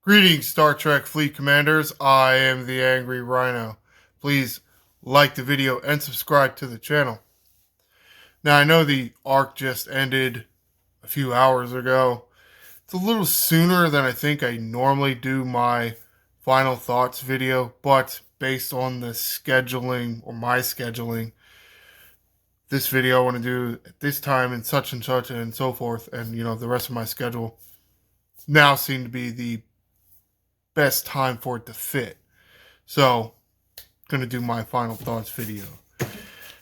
Greetings, Star Trek Fleet Commanders. I am the Angry Rhino. Please like the video and subscribe to the channel. Now, I know the arc just ended a few hours ago. It's a little sooner than I think I normally do my final thoughts video, but based on the scheduling or my scheduling, this video I want to do at this time and such and so forth, and the rest of my schedule now seem to be the best time for it to fit. So, gonna do my final thoughts video.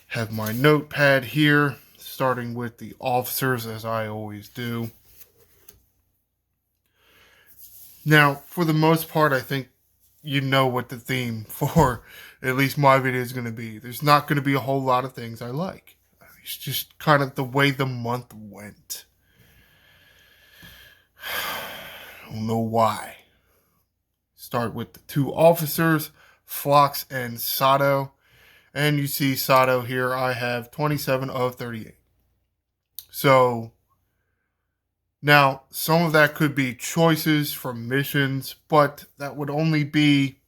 Have my notepad here, starting with the officers as I always do. Now, for the most part, I think you know what the theme for at least my video is going to be. There's not going to be a whole lot of things I like. It's just kind of the way the month went. I don't know why. Start with the two officers, Phlox and Sato. And you see Sato here, I have 27 of 38. So, now, some of that could be choices from missions, but that would only be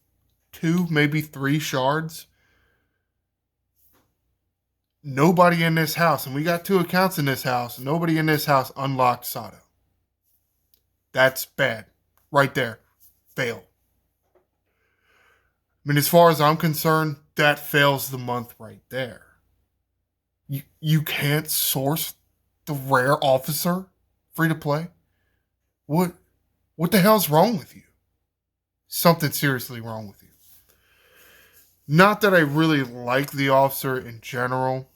2, maybe 3 shards. Nobody in this house, and we got 2 accounts in this house, nobody in this house unlocked Sato. That's bad. Right there. Fail. I mean, as far as I'm concerned, that fails the month right there. You can't source the rare officer free to play? What the hell's wrong with you? Something seriously wrong with you. Not that I really like the officer in general.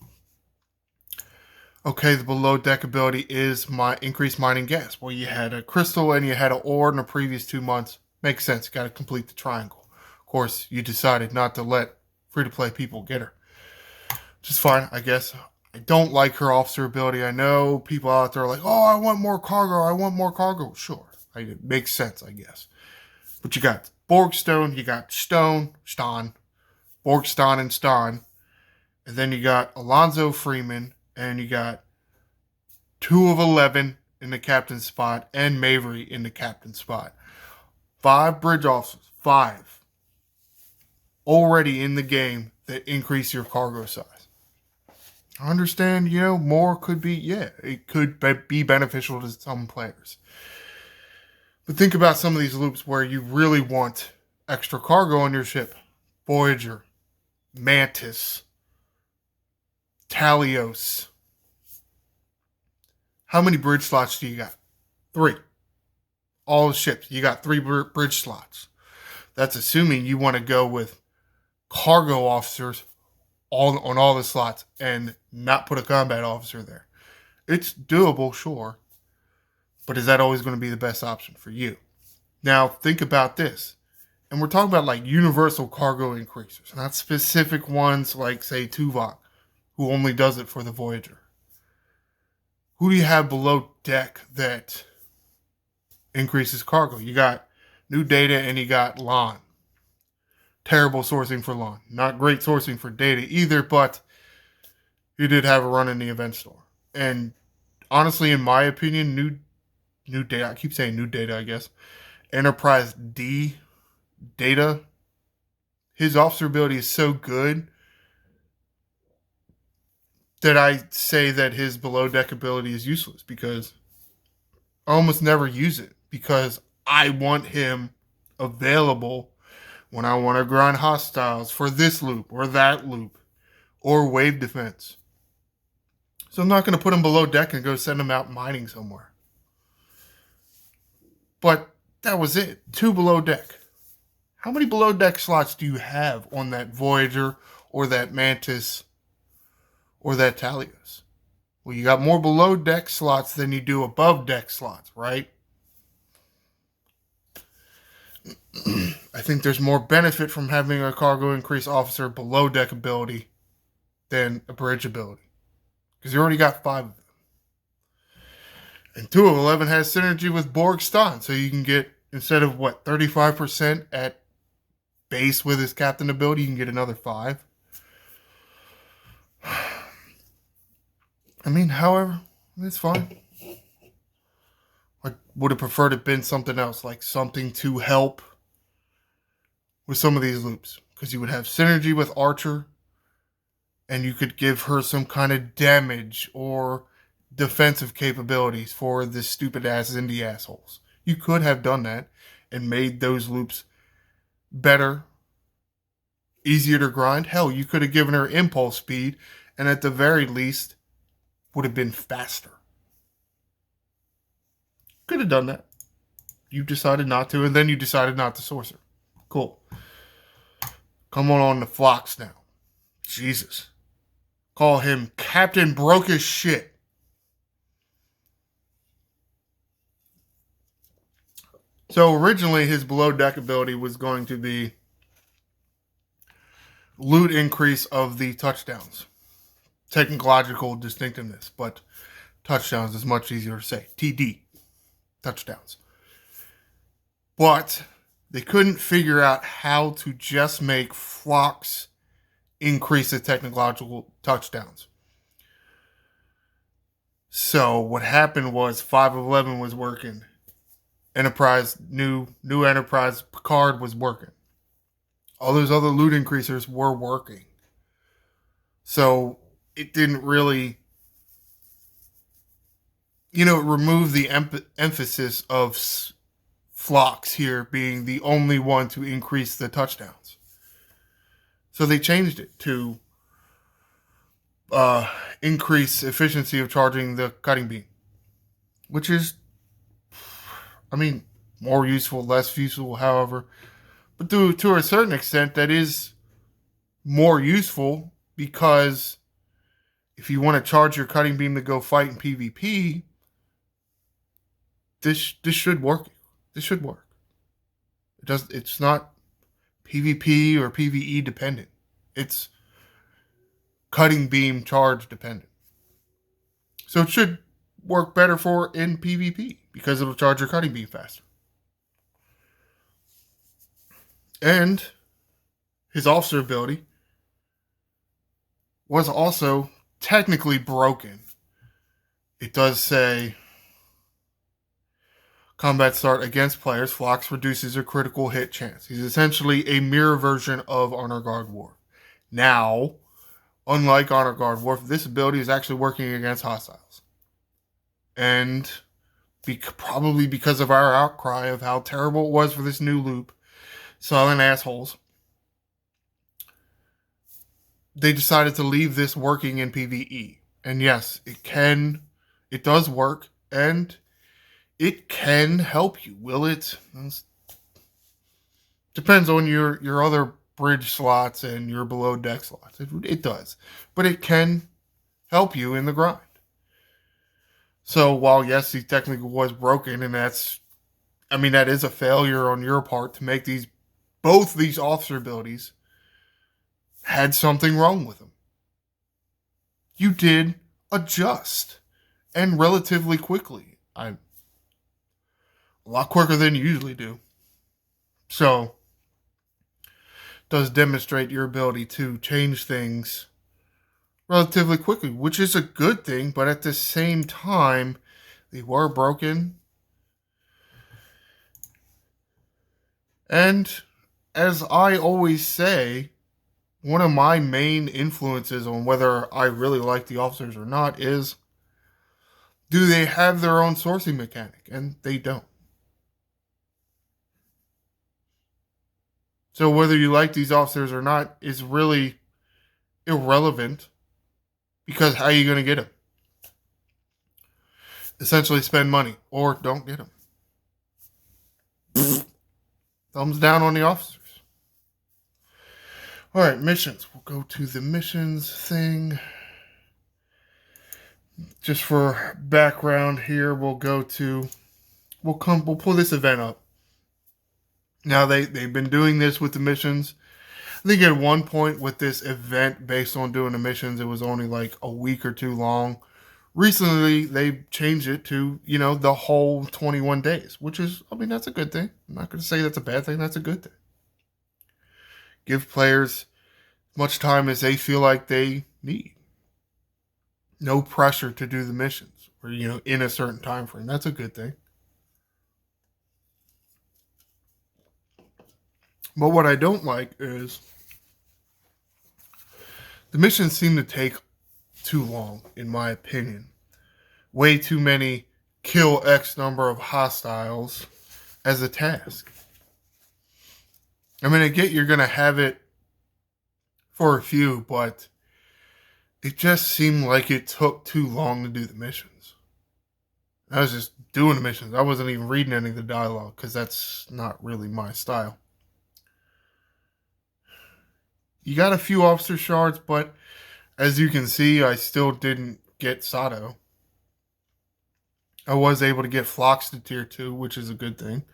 Okay, the below deck ability is my increased mining gas. Well, you had a crystal and you had an ore in the previous 2 months. Makes sense. Got to complete the triangle. Of course, you decided not to let free-to-play people get her. Which is fine, I guess. I don't like her officer ability. I know people out there are like, oh, I want more cargo. I want more cargo. Sure. It makes sense, I guess. But you got Borgstone, you got Stan, Borgston and Stan. And then you got Alonzo Freeman, and you got 2 of 11 in the captain spot, and Mavery in the captain spot. 5 bridge officers, 5 already in the game that increase your cargo size. I understand, more could be, it could be beneficial to some players. But think about some of these loops where you really want extra cargo on your ship. Voyager, Mantis, Talios. How many bridge slots do you got? 3. All the ships, you got 3 bridge slots. That's assuming you want to go with cargo officers on all the slots and not put a combat officer there. It's doable, sure, but is that always going to be the best option for you? Now, think about this. And we're talking about like universal cargo increasers, not specific ones like, say, Tuvok, who only does it for the Voyager. Who do you have below deck that increases cargo? You got New Data and you got Lon. Terrible sourcing for Lon. Not great sourcing for Data either, but he did have a run in the event store. And honestly, in my opinion, new Data, I keep saying New Data, I guess. Enterprise D Data, his officer ability is so good that I say that his below deck ability is useless because I almost never use it because I want him available when I want to grind hostiles for this loop or that loop or wave defense. So I'm not going to put him below deck and go send him out mining somewhere. But that was it. 2 below deck. How many below deck slots do you have on that Voyager or that Mantis or that Talios? Well, you got more below deck slots than you do above deck slots, right? I think there's more benefit from having a cargo increase officer below deck ability than a bridge ability. Because you already got 5 of them. And 2 of 11 has synergy with Borgston, so you can get, instead of 35% at base with his captain ability, you can get another 5. I mean, however, it's fine. I would have preferred it been something else, like something to help with some of these loops. Because you would have synergy with Archer, and you could give her some kind of damage or defensive capabilities for the stupid ass indie assholes. You could have done that and made those loops better, easier to grind. Hell, you could have given her impulse speed, and at the very least, would have been faster. Could have done that. You decided not to, and then you decided not to source her. Cool. Come on the Phlox now. Jesus. Call him Captain Broke as Shit. So originally his below deck ability was going to be loot increase of the touchdowns. Technological distinctiveness, but touchdowns is much easier to say. TD. Touchdowns. But they couldn't figure out how to just make Phlox increase the technological touchdowns. So what happened was 5 of 11 was working. Enterprise, new Enterprise Picard was working. All those other loot increasers were working. So it didn't really, it removed the emphasis of Phlox here being the only one to increase the touchdowns. So they changed it to increase efficiency of charging the cutting beam, which is, more useful, less useful, however. But to a certain extent, that is more useful because if you want to charge your cutting beam to go fight in PvP, this should work. This should work. It's not PvP or PvE dependent. It's cutting beam charge dependent. So it should work better for in PvP because it'll charge your cutting beam faster. And his officer ability was also technically broken. It does say combat start against players, Phlox reduces your critical hit chance. He's essentially a mirror version of Honor Guard Worf. Now, unlike Honor Guard Worf, this ability is actually working against hostiles. And probably because of our outcry of how terrible it was for this new loop, silent assholes, they decided to leave this working in PvE. And yes, it does work, and it can help you. Will it? Depends on your other bridge slots and your below deck slots. It does. But it can help you in the grind. So while yes, he technically was broken, and that is a failure on your part to make both these officer abilities had something wrong with them. You did adjust, and relatively quickly. A lot quicker than you usually do. So, does demonstrate your ability to change things relatively quickly, which is a good thing, but at the same time, they were broken. And as I always say, one of my main influences on whether I really like the officers or not is, do they have their own sourcing mechanic? And they don't. So whether you like these officers or not is really irrelevant, because how are you going to get them? Essentially spend money or don't get them. Thumbs down on the officers. All right, missions. We'll go to the missions thing. Just for background here, we'll pull this event up. Now they've been doing this with the missions. I think at one point with this event, based on doing the missions, it was only like a week or two long. Recently, they changed it to, the whole 21 days, which is, that's a good thing. I'm not going to say that's a bad thing. That's a good thing. Give players as much time as they feel like they need. No pressure to do the missions or, in a certain time frame. That's a good thing. But what I don't like is the missions seem to take too long, in my opinion. Way too many kill X number of hostiles as a task. I mean, I get you're going to have it for a few, but it just seemed like it took too long to do the missions. I was just doing the missions. I wasn't even reading any of the dialogue because that's not really my style. You got a few officer shards, but as you can see, I still didn't get Sato. I was able to get Phlox to tier 2, which is a good thing.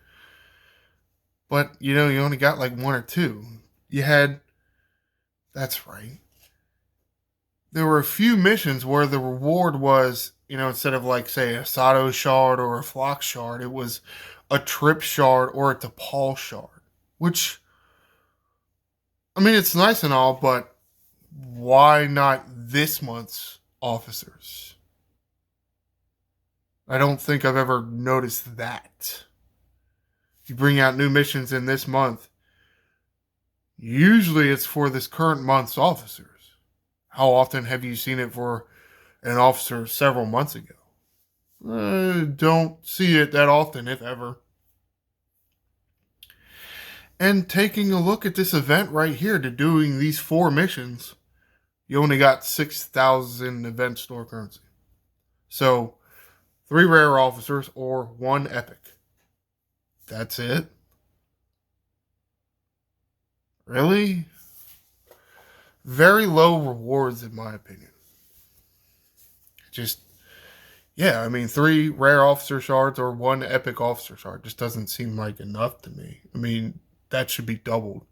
But, you only got like one or two. You had... That's right. There were a few missions where the reward was, instead of like, say, a Sato shard or a Phlox shard, it was a Trip shard or a T'Pol shard. Which, I mean, it's nice and all, but why not this month's officers? I don't think I've ever noticed that. You bring out new missions in this month, usually it's for this current month's officers. How often have you seen it for an officer several months ago? Don't see it that often, if ever. And taking a look at this event right here to doing these 4 missions, you only got 6,000 event store currency. So, 3 rare officers or 1 epic. That's it? Really? Very low rewards, in my opinion. Just, yeah, I mean, 3 rare officer shards or 1 epic officer shard just doesn't seem like enough to me. I mean, that should be doubled.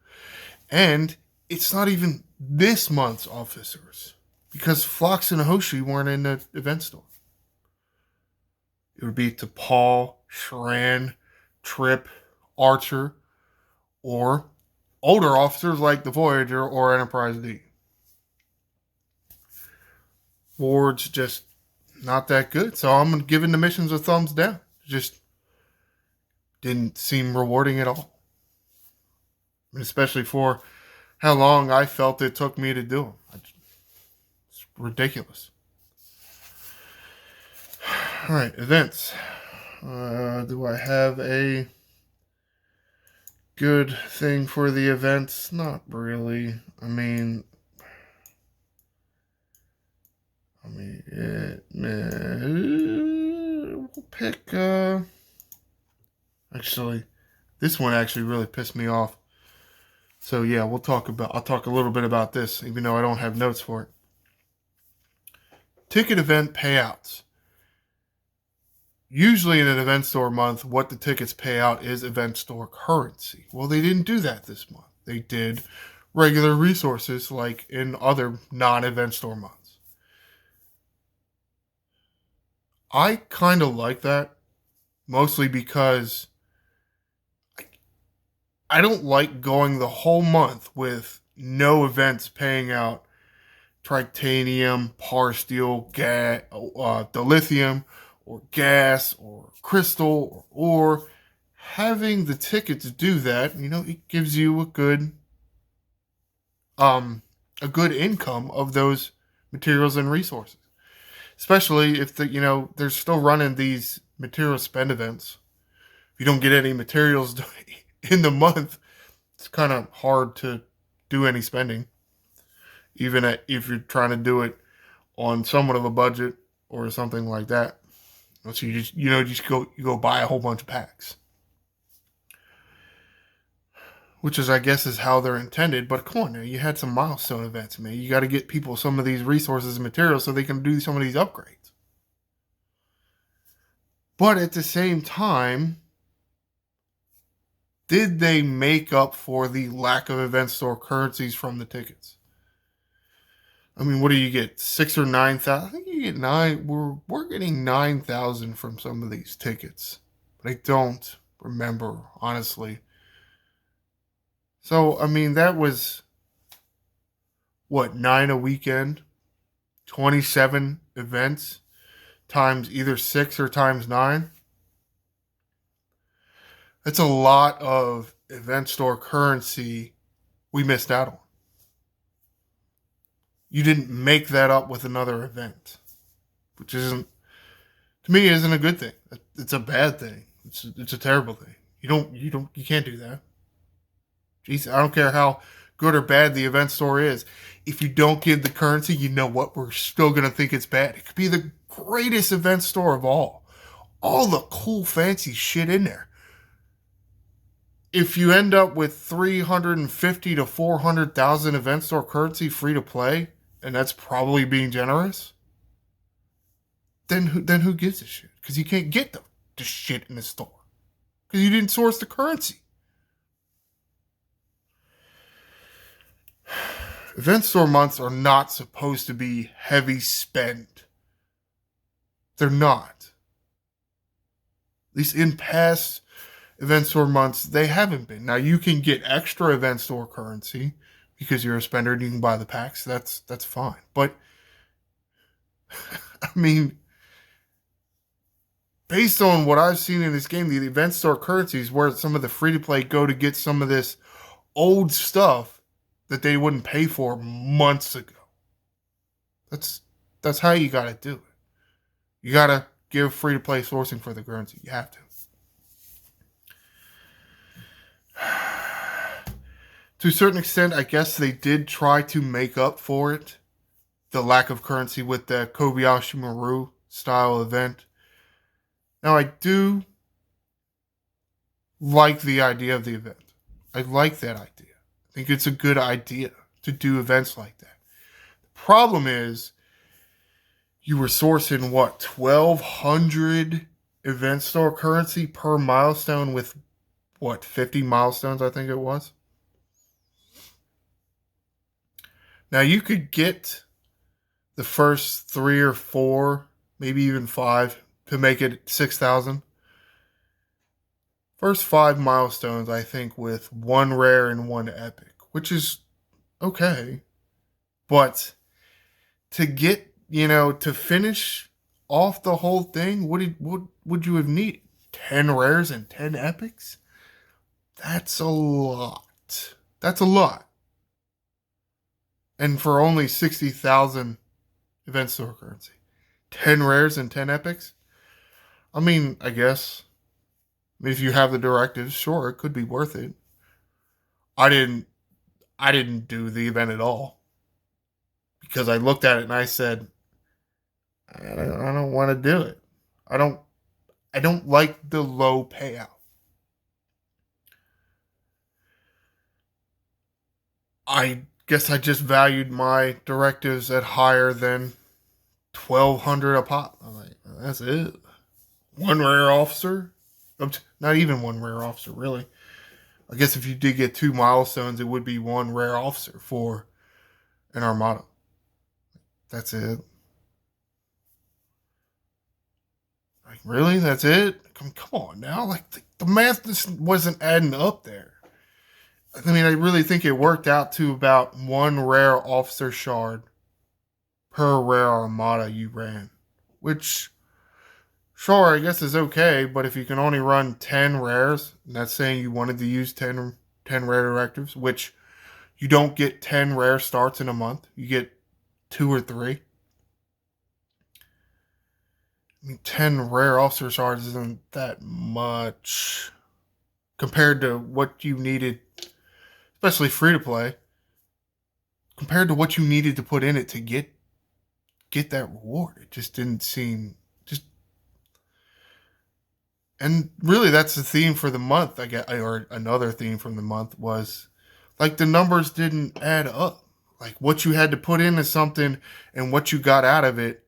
And it's not even this month's officers, because Phlox and Hoshi weren't in the event store. It would be T'Pol, Shran, Trip, Archer, or older officers like the Voyager or Enterprise D. Ward's just not that good, so I'm giving the missions a thumbs down. Just didn't seem rewarding at all. And especially for how long I felt it took me to do them. It's ridiculous. Alright, events. Do I have a good thing for the events? Not really. I mean, we'll pick, actually, this one actually really pissed me off. So yeah, I'll talk a little bit about this, even though I don't have notes for it. Ticket event payouts. Usually in an event store month, what the tickets pay out is event store currency. Well, they didn't do that this month. They did regular resources like in other non-event store months. I kind of like that, mostly because I don't like going the whole month with no events paying out tritanium, parsteel, gas, dilithium, or gas, or crystal, or having the ticket to do that. It gives you a good income of those materials and resources. Especially if they're still running these material spend events. If you don't get any materials in the month, it's kind of hard to do any spending. Even if you're trying to do it on somewhat of a budget or something like that. So you just go buy a whole bunch of packs. Which is, I guess, is how they're intended. But come on now, you had some milestone events, man. You got to get people some of these resources and materials so they can do some of these upgrades. But at the same time, did they make up for the lack of event store currencies from the tickets? I mean, what do you get? 6,000 or 9,000? I think you get 9. We're getting 9,000 from some of these tickets, but I don't remember, honestly. So, I mean, that was, 9 a weekend? 27 events times either 6 or times 9? That's a lot of event store currency we missed out on. You didn't make that up with another event, which isn't, to me, isn't a good thing. It's a bad thing. It's a terrible thing. You can't do that. Jeez, I don't care how good or bad the event store is. If you don't give the currency, you know what? We're still gonna think it's bad. It could be the greatest event store of all. All the cool, fancy shit in there. If you end up with 350 to 400,000 event store currency free to play, and that's probably being generous, then who gives a shit? Because you can't get the shit in the store because you didn't source the currency. Event store months are not supposed to be heavy spend. They're not. At least in past event store months, they haven't been. Now you can get extra event store currency because you're a spender and you can buy the packs. That's fine. But I mean, based on what I've seen in this game, the event store currency is where some of the free to play go to get some of this old stuff that they wouldn't pay for months ago. That's how you gotta do it. You gotta give free to play sourcing for the currency. You have to. To a certain extent, I guess they did try to make up for it, the lack of currency with the Kobayashi Maru style event. Now, I do like the idea of the event. I like that idea. I think it's a good idea to do events like that. The problem is, you were sourcing, 1,200 event store currency per milestone with, 50 milestones, I think it was? Now, you could get the first 3 or 4, maybe even 5, to make it 6,000. First 5 milestones, I think, with 1 rare and 1 epic, which is okay. But to get, to finish off the whole thing, what would you have needed? 10 rares and 10 epics? That's a lot. That's a lot. And for only 60,000 event store currency. 10 rares and 10 epics? I mean, I guess. If you have the directives, sure, it could be worth it. I didn't do the event at all. Because I looked at it and I said, I don't want to do it. I don't like the low payout. I guess I just valued my directives at higher than 1,200 a pop. I'm like, that's it. 1 rare officer? Not even 1 rare officer, really. I guess if you did get 2 milestones, it would be 1 rare officer for an Armada. That's it. Like, really? That's it? Come on now. Like, the math just wasn't adding up there. I mean, I really think it worked out to about 1 rare officer shard per rare Armada you ran. Which, sure, I guess is okay, but if you can only run 10 rares, and that's saying you wanted to use 10 rare directives, which you don't get 10 rare starts in a month. You get 2 or 3. I mean, 10 rare officer shards isn't that much compared to what you needed, especially free to play, compared to what you needed to put in it to get that reward. It just didn't seem and really that's the theme for the month. I guess, or another theme from the month was like the numbers didn't add up. Like what you had to put into something and what you got out of it,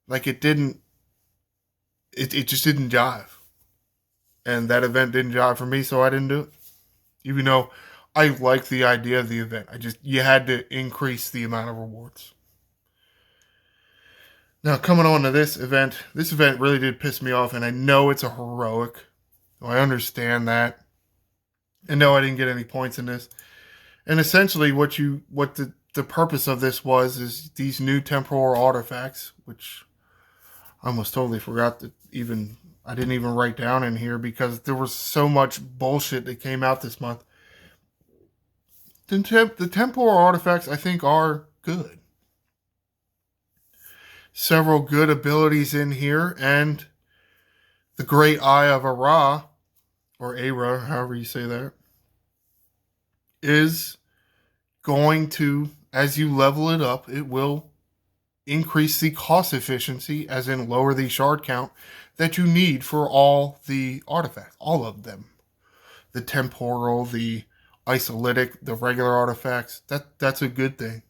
like it just didn't jive. And that event didn't jive for me, so I didn't do it. Even though I like the idea of the event. You had to increase the amount of rewards. Now, coming on to this event really did piss me off, and I know it's a heroic. I understand that. And no, I didn't get any points in this. And essentially what the purpose of this is these new temporal artifacts, which I almost totally forgot to even I didn't even write down in here because there was so much bullshit that came out this month. The temporal artifacts, I think, are good. Several good abilities in here, and the Great Eye of Ara, or Ara, however you say that, is going to, as you level it up, it will increase the cost efficiency, as in lower the shard count that you need for all the artifacts, all of them. The temporal, the isolytic, the regular artifacts, that's a good thing.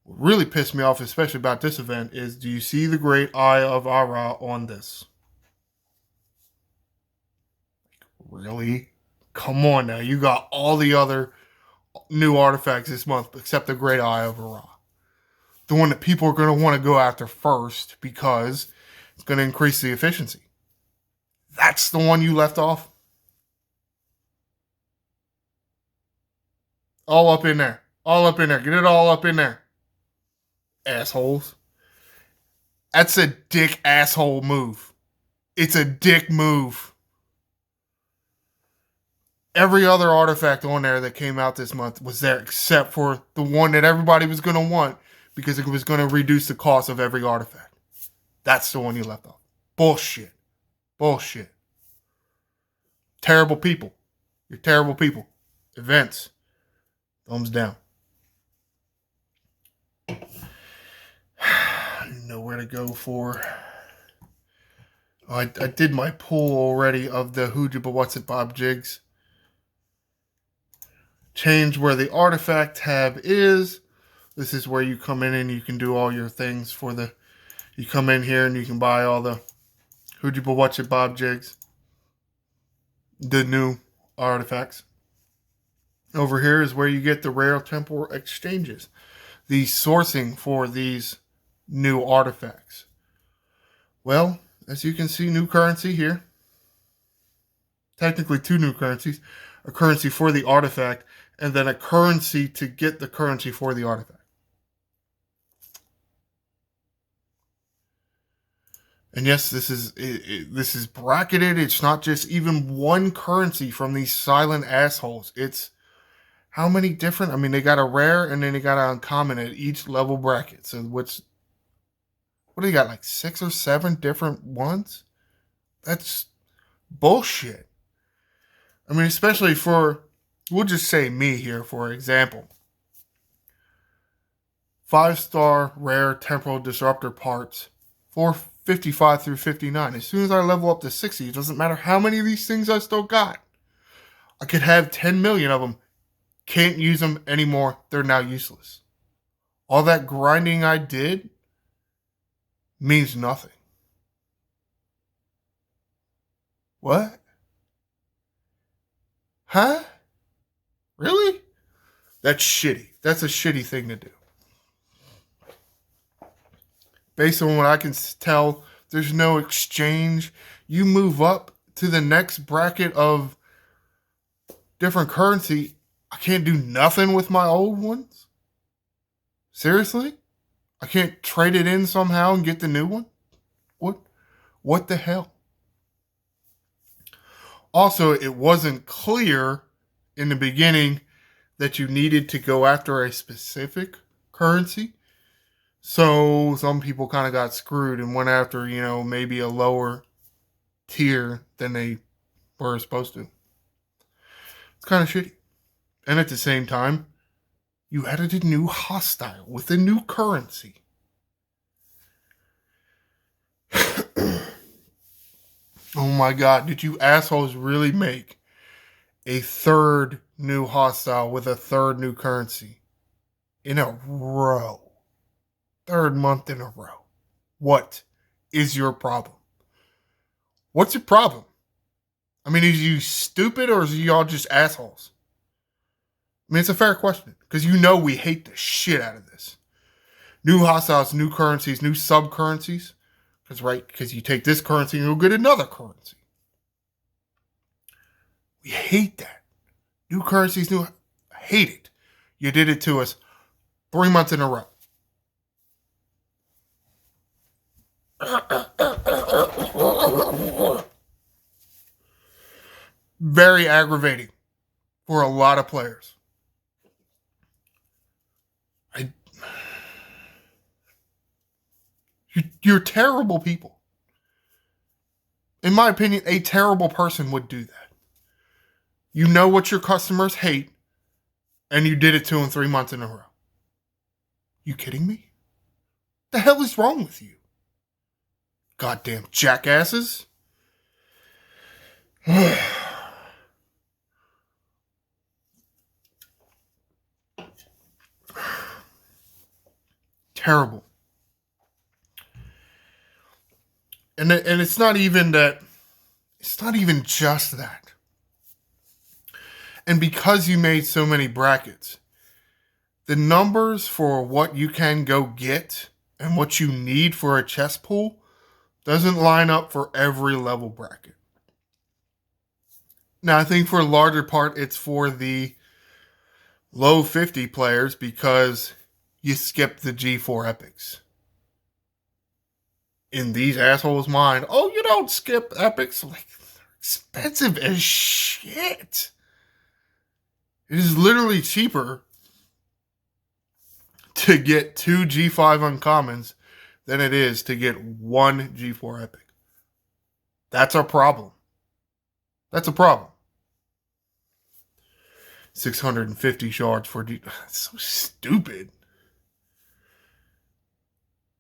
What really pissed me off, especially about this event, is do you see the Great Eye of Ara on this? Really? Come on now. You got all the other new artifacts this month except the Great Eye of Ara. The one that people are going to want to go after first because it's going to increase the efficiency. That's the one you left off? All up in there. All up in there. Get it all up in there. Assholes. That's a dick asshole move. It's a dick move. Every other artifact on there that came out this month was there except for the one that everybody was going to want because it was going to reduce the cost of every artifact. That's the one you left off. Bullshit. Bullshit. Terrible people. You're terrible people. Events. Thumbs down. I didn't know where to go for. Oh, I did my pull already of the Hooja What's It Bob Jigs. Change where the artifact tab is. This is where you come in and you can do all your things for the... You come in here and you can buy all the Hooja What's It Bob Jigs. The new artifacts. Over here is where you get the rare temporal exchanges. The sourcing for these new artifacts. Well, as you can see, new currency here. Technically two new currencies. A currency for the artifact and then a currency to get the currency for the artifact. And yes, this is bracketed. It's not just even one currency from these silent assholes. It's how many different? I mean, they got a rare and then they got an uncommon at each level bracket. So what do they got? Like 6 or 7 different ones? That's bullshit. I mean, especially for, we'll just say me here, for example. 5-star rare temporal disruptor parts for 55 through 59. As soon as I level up to 60, it doesn't matter how many of these things I still got. I could have 10 million of them. Can't use them anymore. They're now useless. All that grinding I did means nothing. What? Huh? Really? That's shitty. That's a shitty thing to do. Based on what I can tell, there's no exchange. You move up to the next bracket of different currency. I can't do nothing with my old ones? Seriously? I can't trade it in somehow and get the new one? What the hell? Also, it wasn't clear in the beginning that you needed to go after a specific currency. So some people kind of got screwed and went after, maybe a lower tier than they were supposed to. It's kind of shitty. And at the same time, you added a new hostile with a new currency. Oh my God, did you assholes really make a third new hostile with a third new currency in a row? Third month in a row. What is your problem? What's your problem? I mean, is you stupid or is y'all just assholes? I mean, it's a fair question because we hate the shit out of this. New hostiles, new currencies, new sub-currencies. Because you take this currency and you'll get another currency. We hate that. New currencies, I hate it. You did it to us 3 months in a row. very aggravating for a lot of players. You're terrible people. In my opinion, a terrible person would do that. You know what your customers hate, and you did it to them 3 months in a row. You kidding me? The hell is wrong with you? Goddamn jackasses. Terrible. And it's not even that. It's not even just that. And because you made so many brackets, the numbers for what you can go get and what you need for a chess pool doesn't line up for every level bracket. Now, I think for a larger part, it's for the low 50 players because you skip the G4 epics. In these assholes' mind, oh, you don't skip epics? Like, they're expensive as shit. It is literally cheaper to get 2 G5 uncommons than it is to get 1 G4 epic. That's a problem. That's a problem. 650 shards for G. That's so stupid.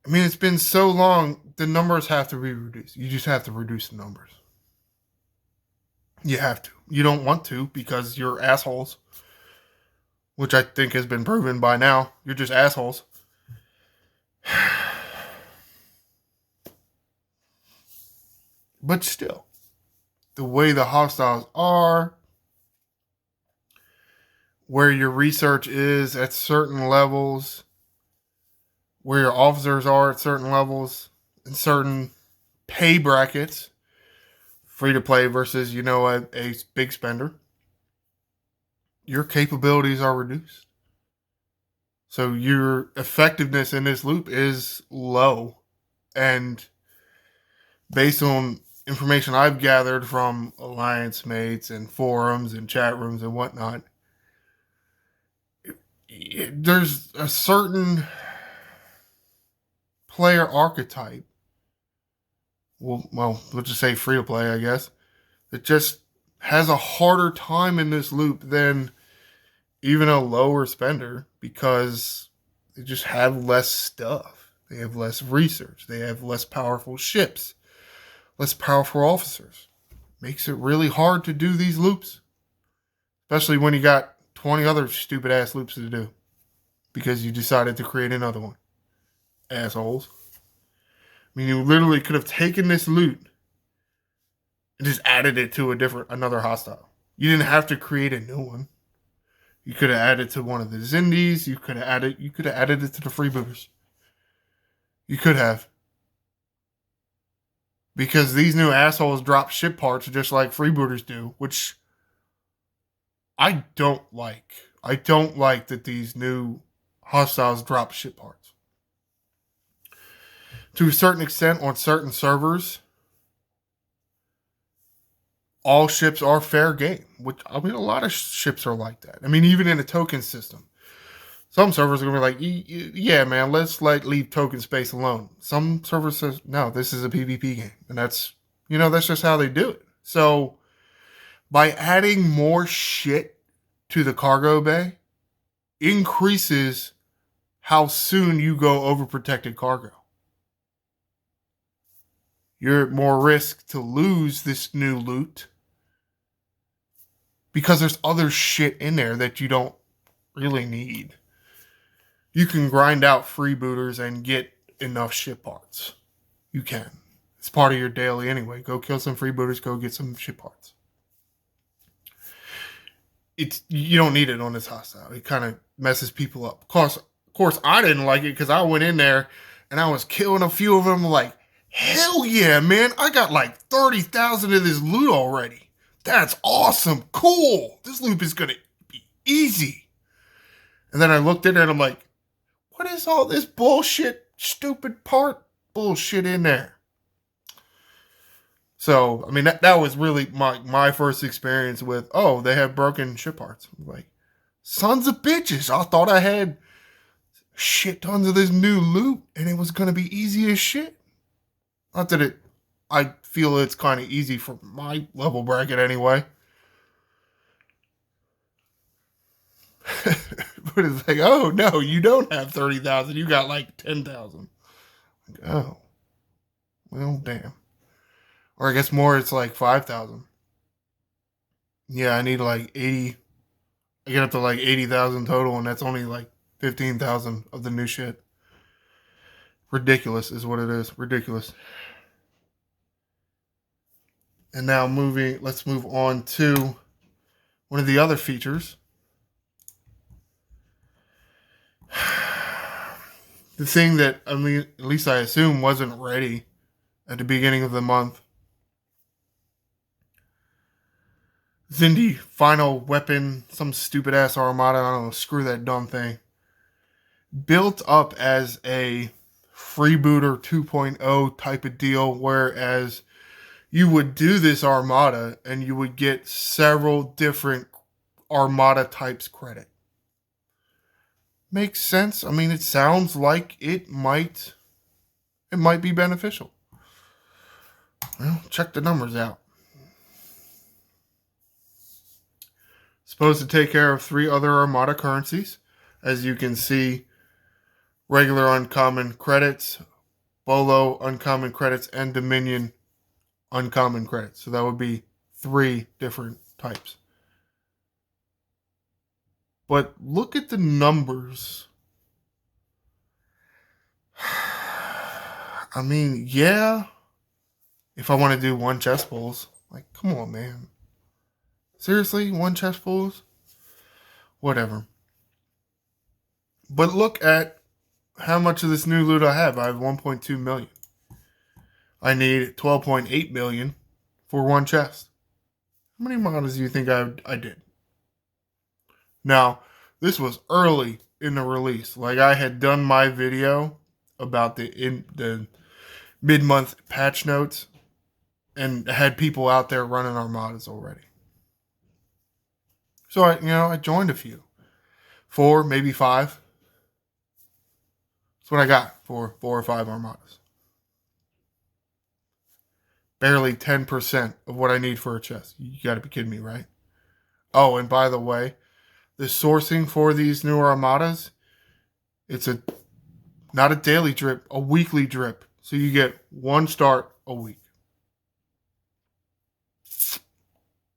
I mean, it's been so long, the numbers have to be reduced. You just have to reduce the numbers. You have to. You don't want to because you're assholes. Which I think has been proven by now. You're just assholes. But still, the way the hostiles are, where your research is at certain levels, where your officers are at certain levels, in certain pay brackets, free to play versus, a big spender, your capabilities are reduced. So your effectiveness in this loop is low. And based on information I've gathered from alliance mates and forums and chat rooms and whatnot, there's a certain player archetype, well, let's just say free to play, I guess, that just has a harder time in this loop than even a lower spender because they just have less stuff. They have less research. They have less powerful ships, less powerful officers. Makes it really hard to do these loops, especially when you got 20 other stupid ass loops to do because you decided to create another one. Assholes. I mean, you literally could have taken this loot and just added it to another hostile. You didn't have to create a new one. You could have added to one of the Zindies. You could have added it to the freebooters. You could have. Because these new assholes drop ship parts just like freebooters do, which I don't like. I don't like that these new hostiles drop ship parts. To a certain extent, on certain servers, all ships are fair game. Which, I mean, a lot of ships are like that. I mean, even in a token system. Some servers are going to be like, yeah, man, let's leave token space alone. Some servers says, no, this is a PvP game. And that's just how they do it. So, by adding more shit to the cargo bay, increases how soon you go over protected cargo. You're at more risk to lose this new loot because there's other shit in there that you don't really need. You can grind out freebooters and get enough ship parts. You can. It's part of your daily anyway. Go kill some freebooters, go get some ship parts. You don't need it on this hostile. It kind of messes people up. Of course, I didn't like it because I went in there and I was killing a few of them like, hell yeah, man. I got like 30,000 of this loot already. That's awesome. Cool. This loop is going to be easy. And then I looked in there and I'm like, what is all this bullshit, stupid part bullshit in there? So, I mean, that was really my first experience with, oh, they have broken ship parts. Like, sons of bitches. I thought I had shit tons of this new loot and it was going to be easy as shit. Not that I feel it's kind of easy for my level bracket anyway. But it's like, oh, no, you don't have 30,000. You got like 10,000. Like, oh, well, damn. Or I guess more, it's like 5,000. Yeah, I need like 80. I get up to like 80,000 total, and that's only like 15,000 of the new shit. Ridiculous is what it is. Ridiculous. And now let's move on to one of the other features. The thing that, I mean, at least I assume, wasn't ready at the beginning of the month. Zindi final weapon, some stupid ass Armada, I don't know, screw that dumb thing. Built up as a freebooter 2.0 type of deal, whereas you would do this Armada and you would get several different Armada types credit. Makes sense. I mean, it sounds like it might be beneficial. Well, check the numbers out. Supposed to take care of 3 other Armada currencies. As you can see, regular uncommon credits, Bolo uncommon credits, and Dominion uncommon credits. So that would be 3 different types. But look at the numbers. I mean, yeah. If I want to do 1 chest pulls, like, come on, man. Seriously, 1 chest pulls? Whatever. But look at how much of this new loot I have. I have 1.2 million. I need 12.8 million for 1 chest. How many models do you think I did? Now, this was early in the release. Like, I had done my video about the mid-month patch notes and had people out there running Armadas already. So I joined a few. 4, maybe 5. That's what I got for 4 or 5 Armadas. Barely 10% of what I need for a chest. You gotta be kidding me, right? Oh, and by the way, the sourcing for these new Armadas, it's not a daily drip, a weekly drip. So you get 1 start a week.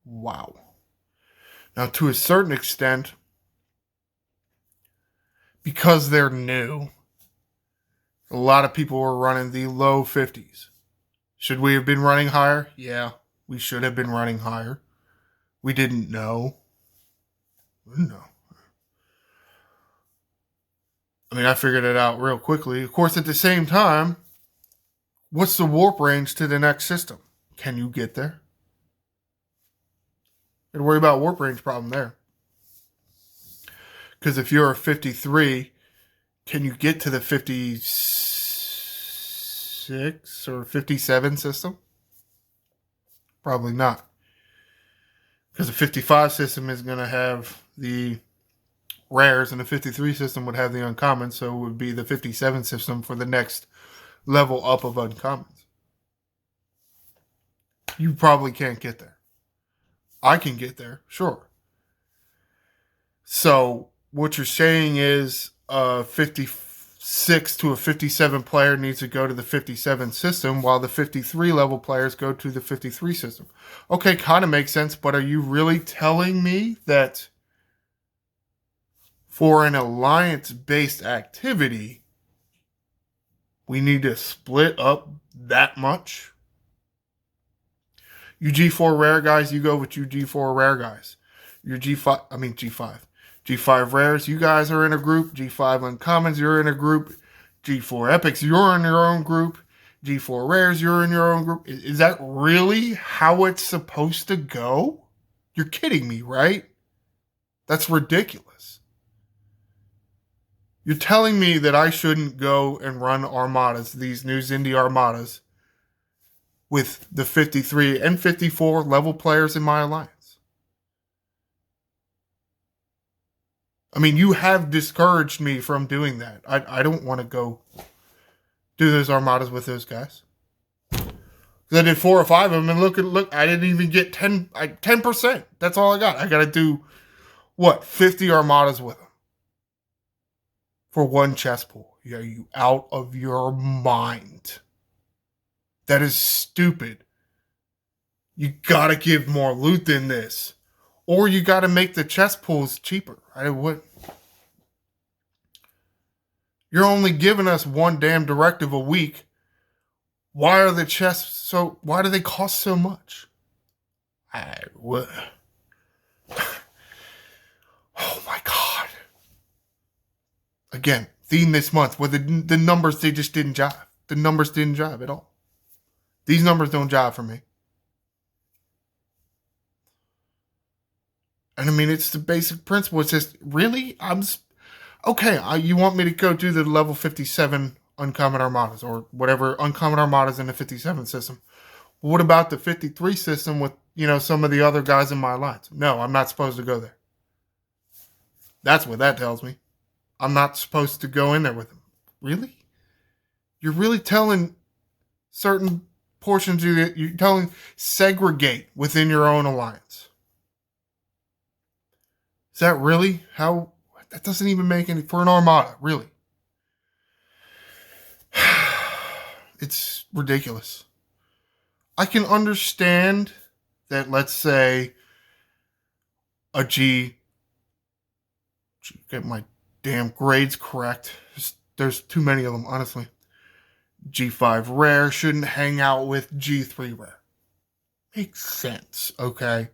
Wow. Now, to a certain extent, because they're new, a lot of people were running the low 50s. Should we have been running higher? Yeah, we should have been running higher. We didn't know. No. I mean, I figured it out real quickly. Of course, at the same time, what's the warp range to the next system? Can you get there? Don't worry about warp range problem there. Because if you're a 53, can you get to the 56 or 57 system? Probably not. Because the 55 system is going to have the rares and the 53 system would have the uncommons, so it would be the 57 system for the next level up of uncommons. You probably can't get there. I can get there, sure. So what you're saying is a 56 to a 57 player needs to go to the 57 system while the 53 level players go to the 53 system. Okay, kind of makes sense, but are you really telling me that for an alliance-based activity, we need to split up that much? You G4 rare guys, you go with you G4 rare guys. Your G5. G5 rares, you guys are in a group. G5 uncommons, you're in a group. G4 epics, you're in your own group. G4 rares, you're in your own group. Is that really how it's supposed to go? You're kidding me, right? That's ridiculous. You're telling me that I shouldn't go and run Armadas, these new Zindi Armadas, with the 53 and 54 level players in my alliance. I mean, you have discouraged me from doing that. I don't want to go do those armadas with those guys. Because I did 4 or 5 of them, and look, I didn't even get 10%. That's all I got. I got to do, 50 armadas with them for one chess pool. Are you out of your mind? That is stupid. You got to give more loot than this. Or you got to make the chess pools cheaper. You're only giving us one damn directive a week. Why are the chests why do they cost so much? Oh my God. Again, theme this month where the numbers, they just didn't jive. The numbers didn't jive at all. These numbers don't jive for me. And I mean, it's the basic principle. It's just, really? You want me to go do the level 57 uncommon armadas or whatever uncommon armadas in the 57 system? What about the 53 system with, some of the other guys in my alliance? No, I'm not supposed to go there. That's what that tells me. I'm not supposed to go in there with them. Really? You're really telling certain portions of it, you're telling segregate within your own alliance. Is that really how? That doesn't even make any, for an armada, really. It's ridiculous. I can understand that, let's say, get my damn grades correct. There's too many of them, honestly. G5 rare shouldn't hang out with G3 rare. Makes sense, okay?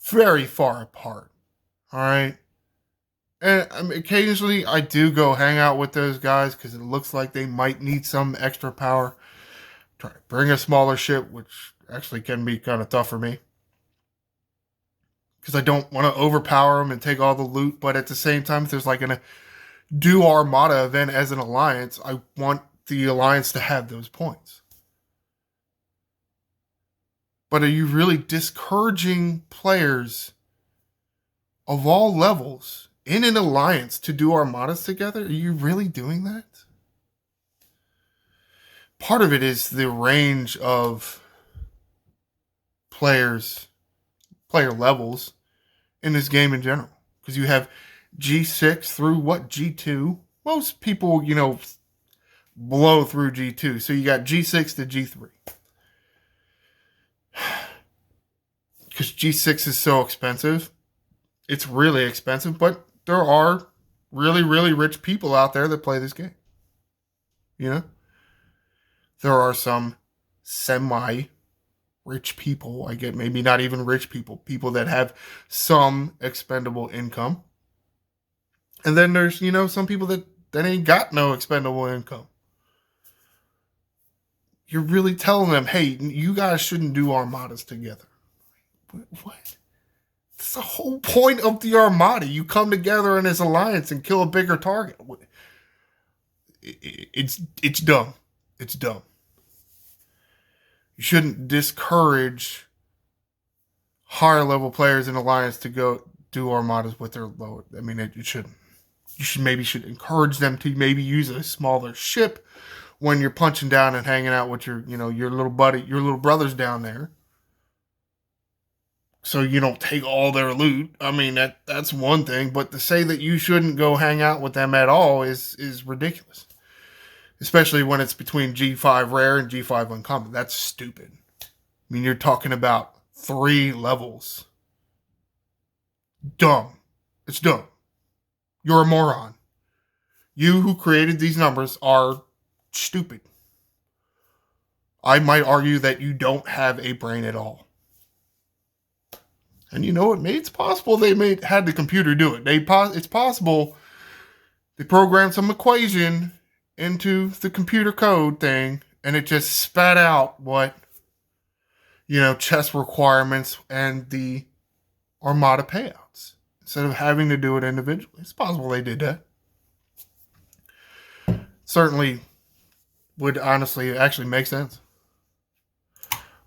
Very far apart, all right? And occasionally I do go hang out with those guys because it looks like they might need some extra power. Try to bring a smaller ship, which actually can be kind of tough for me. Because I don't want to overpower them and take all the loot. But at the same time, if there's like a do Armada event as an alliance, I want the alliance to have those points. But are you really discouraging players of all levels in an alliance to do armadas together? Are you really doing that? Part of it is the range of player levels in this game in general. Because you have G6 through G2. Most people, blow through G2. So you got G6 to G3. Because G6 is so expensive. It's really expensive, but there are really, really rich people out there that play this game. There are some semi-rich people. I get maybe not even rich people. People that have some expendable income. And then there's, some people that ain't got no expendable income. You're really telling them, hey, you guys shouldn't do armadas together. What? That's the whole point of the armada. You come together in this alliance and kill a bigger target. It's dumb. It's dumb. You shouldn't discourage higher level players in alliance to go do armadas with their lower. I mean, you shouldn't. You should encourage them to maybe use a smaller ship when you're punching down and hanging out with your little buddy, your little brothers down there. So you don't take all their loot. I mean, that's one thing. But to say that you shouldn't go hang out with them at all is ridiculous. Especially when it's between G5 rare and G5 uncommon. That's stupid. I mean, you're talking about 3 levels. Dumb. It's dumb. You're a moron. You who created these numbers are stupid. I might argue that you don't have a brain at all. And you know what? Maybe it's possible they had the computer do it. It's possible they programmed some equation into the computer code thing, and it just spat out what, chess requirements and the Armada payouts instead of having to do it individually. It's possible they did that. Certainly would honestly actually make sense.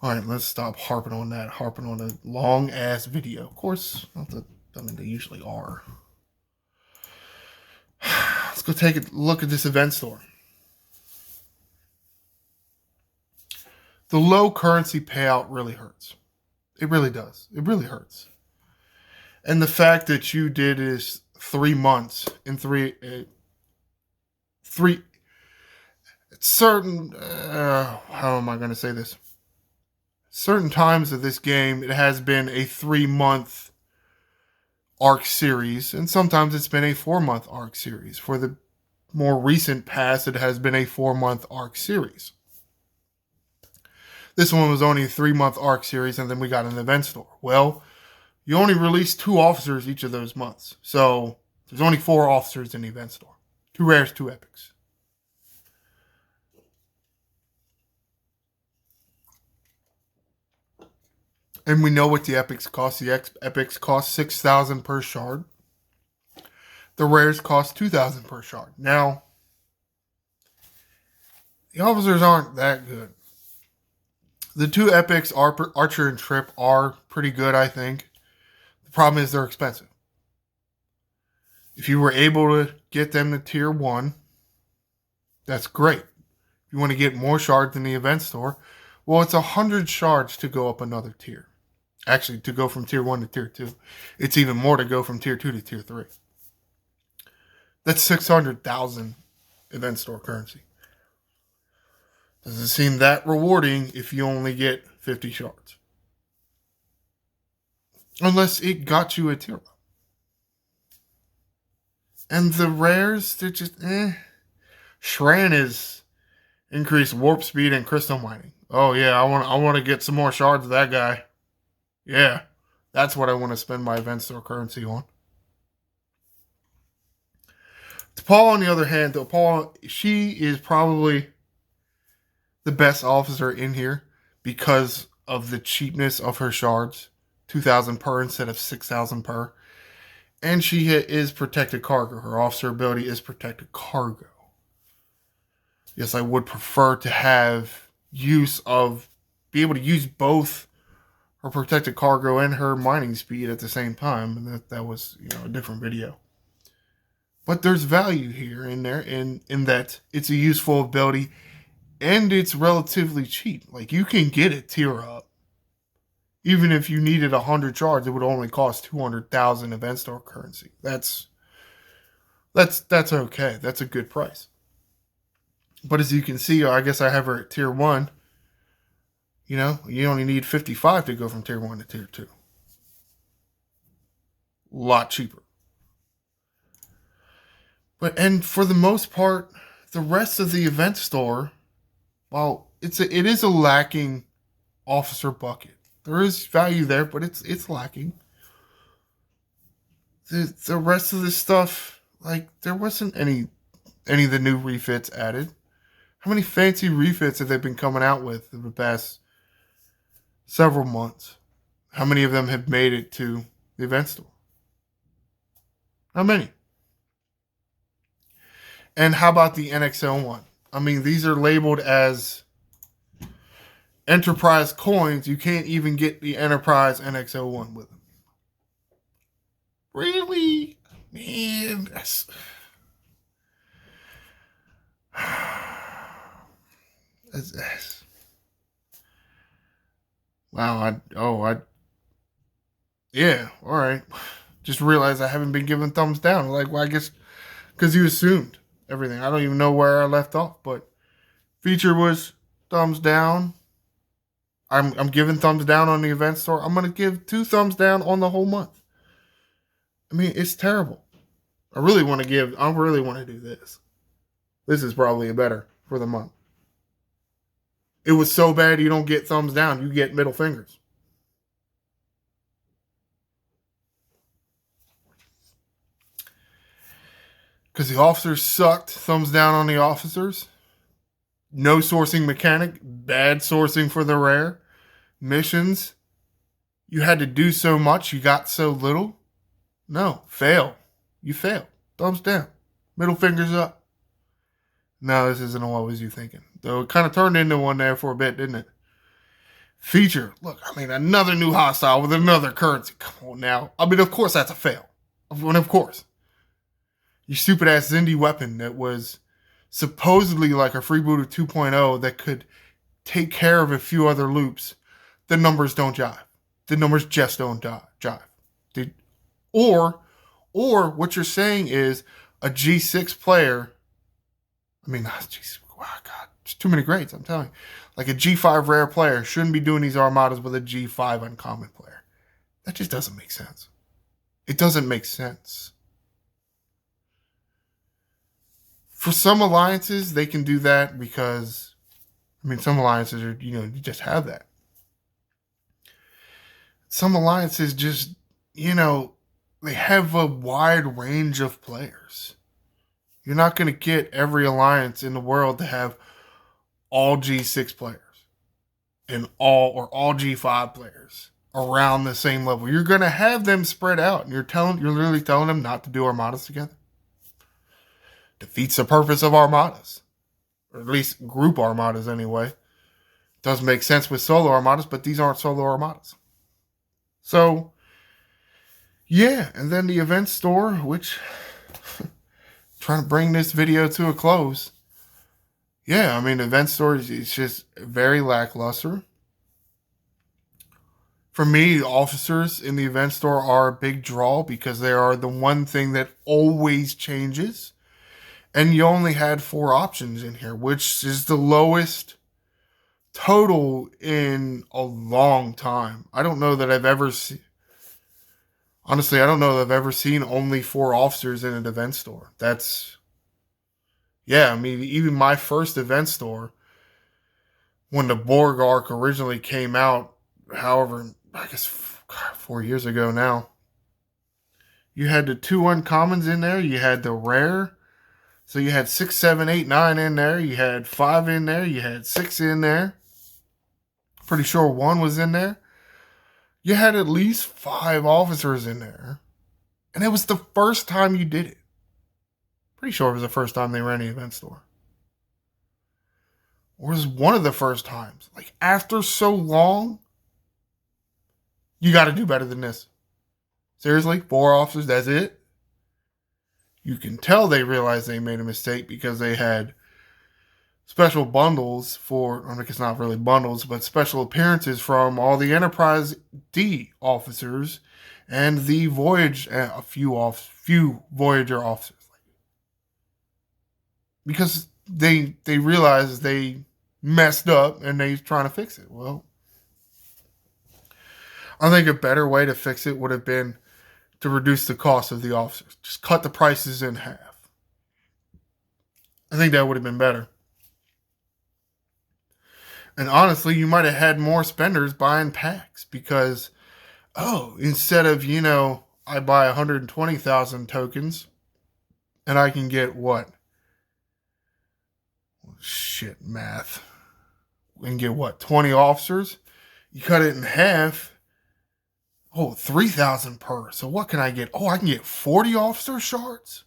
All right, let's stop harping on that. Harping on a long ass video. Of course, they usually are. Let's go take a look at this event store. The low currency payout really hurts. It really does. It really hurts. And the fact that you did is 3 months in three certain how am I going to say this? Certain times of this game, it has been a 3-month arc series, and sometimes it's been a 4-month arc series. For the more recent past, it has been a 4-month arc series. This one was only a 3-month arc series, and then we got an event store. Well, you only released 2 officers each of those months. So there's only 4 officers in the event store. 2 rares, 2 epics. And we know what the epics cost. The epics cost 6,000 per shard. The rares cost 2,000 per shard. Now, the officers aren't that good. The 2 epics, Archer and Trip, are pretty good, I think. The problem is they're expensive. If you were able to get them to tier 1, that's great. If you want to get more shards in the event store, well, it's 100 shards to go up another tier. Actually, to go from tier 1 to tier 2. It's even more to go from tier 2 to tier 3. That's 600,000 event store currency. Doesn't seem that rewarding if you only get 50 shards. Unless it got you a tier 1. And the rares, they're just Shran is increased warp speed and crystal mining. Oh yeah, I want to get some more shards of that guy. Yeah, that's what I want to spend my event store currency on. T'Pol, on the other hand, T'Pol, she is probably the best officer in here because of the cheapness of her shards. 2,000 per instead of 6,000 per. And she is protected cargo. Her officer ability is protected cargo. Yes, I would prefer to have be able to use both her protected cargo and her mining speed at the same time. And that was, a different video. But there's value here in that it's a useful ability and it's relatively cheap. Like, you can get it tier up. Even if you needed 100 shards, it would only cost 200,000 event store currency. That's okay. That's a good price. But as you can see, I guess I have her at tier 1. You only need 55 to go from tier 1 to tier 2. A lot cheaper. And for the most part, the rest of the event store, well, it is a lacking officer bucket. There is value there, but it's lacking. The rest of the stuff, like, there wasn't any of the new refits added. How many fancy refits have they been coming out with in the past several months? How many of them have made it to the event store? How many? And how about the NXL1? I mean, these are labeled as Enterprise coins. You can't even get the Enterprise NXL1 with them. Really? Man, that's... Wow, yeah, alright. Just realized I haven't been given thumbs down. Like, well, I guess because you assumed everything. I don't even know where I left off, but feature was thumbs down. I'm giving thumbs down on the event store. I'm going to give 2 thumbs down on the whole month. I mean, it's terrible. I really want to do this. This is probably better for the month. It was so bad you don't get thumbs down. You get middle fingers. Because the officers sucked. Thumbs down on the officers. No sourcing mechanic. Bad sourcing for the rare. Missions. You had to do so much. You got so little. No. Fail. You failed. Thumbs down. Middle fingers up. No, this isn't what was you thinking. Though it kind of turned into one there for a bit, didn't it? Feature. Look, I mean, another new hostile with another currency. Come on now. I mean, of course that's a fail. Of course. Your stupid ass Zindi weapon that was supposedly like a freebooter 2.0 that could take care of a few other loops. The numbers don't jive. The numbers just don't jive. Or what you're saying is a G6 player. I mean, geez, wow, God, there's too many grades, I'm telling you. Like a G5 rare player shouldn't be doing these armadas with a G5 uncommon player. That just doesn't make sense. It doesn't make sense. For some alliances, they can do that because, I mean, some alliances are, you just have that. Some alliances just, they have a wide range of players. You're not going to get every alliance in the world to have all G6 players and all G5 players around the same level. You're going to have them spread out, and you're literally telling them not to do armadas together. Defeats the purpose of armadas, or at least group armadas anyway. Doesn't make sense with solo armadas, but these aren't solo armadas. So, yeah, and then the event store, which trying to bring this video to a close. Yeah, I mean, event store is just very lackluster. For me, officers in the event store are a big draw because they are the one thing that always changes. And you only had 4 options in here, which is the lowest total in a long time. I don't know that I've ever seen... Honestly, I don't know that I've ever seen only 4 officers in an event store. Yeah, I mean, even my first event store, when the Borg arc originally came out, however, I guess 4 years ago now, you had the 2 uncommons in there, you had the rare, so you had 6, 7, 8, 9 in there, you had 5 in there, you had 6 in there, pretty sure 1 was in there. You had at least 5 officers in there. And it was the first time you did it. Pretty sure it was the first time they ran the event store. Or it was one of the first times. Like, after so long, you got to do better than this. Seriously? 4 officers, that's it? You can tell they realized they made a mistake because they had special bundles for, I mean, it's not really bundles, but special appearances from all the Enterprise D officers and the Voyage, a few Voyager officers. Because they realized they messed up and they're trying to fix it. Well, I think a better way to fix it would have been to reduce the cost of the officers. Just cut the prices in half. I think that would have been better. And honestly, you might have had more spenders buying packs because, instead of, I buy 120,000 tokens and I can get what? Shit, math. And get what? 20 officers? You cut it in half. 3,000 per. So what can I get? I can get 40 officer shards?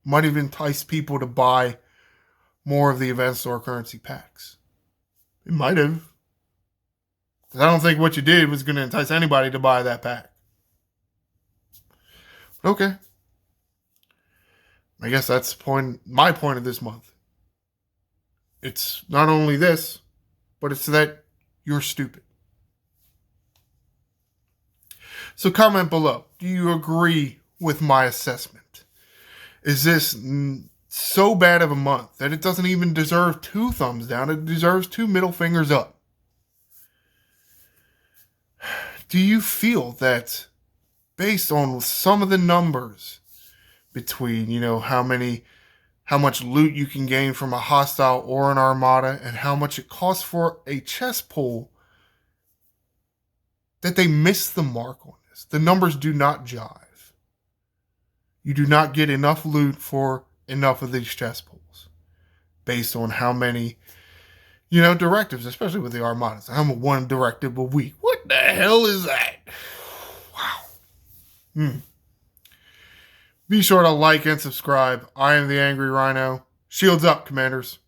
Might even entice people to buy more of the event store currency packs. It might have. Because I don't think what you did was going to entice anybody to buy that pack. But okay. I guess that's my point of this month. It's not only this, but it's that you're stupid. So comment below. Do you agree with my assessment? Is this so bad of a month that it doesn't even deserve 2 thumbs down? It deserves 2 middle fingers up. Do you feel that based on some of the numbers between, how much loot you can gain from a hostile or an armada and how much it costs for a chess pool, that they missed the mark on this? The numbers do not jive. You do not get enough loot for enough of these chess pools based on how many, directives, especially with the armadas. I'm 1 directive a week. What the hell is that? Wow. Be sure to like and subscribe. I am the Angry Rhino. Shields up, Commanders.